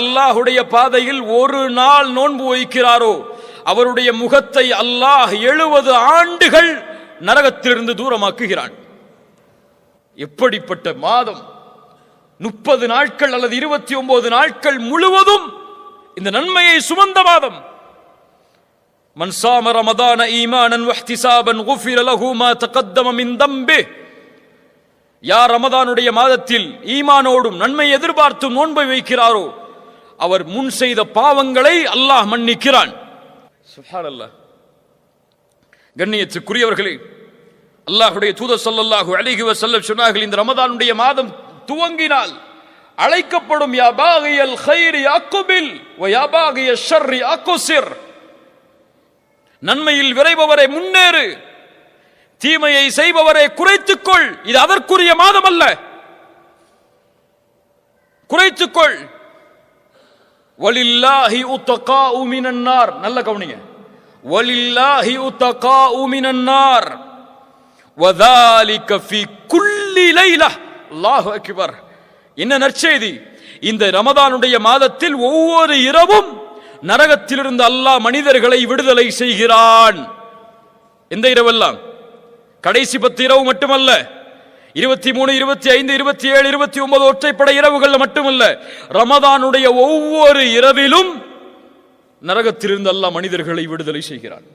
அல்லாஹுடைய பாதையில் ஒரு நாள் நோன்பு வைக்கிறாரோ அவருடைய முகத்தை அல்லாஹ் 70 ஆண்டுகள் நரகத்திலிருந்து தூரமாக்குகிறான். எப்படிப்பட்ட மாதம்! 30 நாட்கள் அல்லது 29 நாட்கள் முழுவதும் இந்த நன்மையை சுமந்த மாதம். மன் ஸாம ரமதான ஈமானன் வஹ்திஸாபன் குஃபிர லஹு மா தகத்தம மின் தம்பிஹ். யார் ரமதானுடைய மாதத்தில் ஈமானோடும் நன்மை எதிர்பார்த்தும் நோன்பை வைக்கிறாரோ அவர் முன் செய்த பாவங்களை அல்லாஹ் மன்னிக்கிறான். சுப்ஹானல்லாஹ். கண்ணியத்துக்குரியவர்களே, அல்லாஹ்வுடைய தூதர் ஸல்லல்லாஹு அலைஹி வஸல்லம் சொன்னார்கள், இந்த ரமதானுடைய மாதம் துவங்கினால் அழைக்கப்படும் யா பாகியல் கைரி அக்பில் வ யா பாகிய ஷர்ரி அக்ஸிர். நன்மையில் விரைபவரை முன்னேறு, தீமையை செய்பவரை குறைத்துக்கொள். இது அதற்குரிய மாதம் அல்ல. குறைத்துக்கொள். வலில்லாஹி உத்தகாஉ மினன் நார். நல்ல கவனிங்க. வலில்லாஹி உத்தகாஉ மினன் நார் வதாலிக ஃபீ குல்லி லைலா. அல்லாஹு அக்பர். என்ன நற்செய்தி! இந்த ரமதானுடைய மாதத்தில் ஒவ்வொரு இரவும் நரகத்திலிருந்து அல்லாஹ் மனிதர்களை விடுதலை செய்கிறான். எந்த இரவெல்லாம்? கடைசி 10 இரவு மட்டுமல்ல, 23, 25, 27, 29 ஒற்றைப்படை இரவுகள் மட்டுமல்ல, ரமதானுடைய ஒவ்வொரு இரவிலும் நரகத்திலிருந்து அல்லாஹ் மனிதர்களை விடுதலை செய்கிறான்.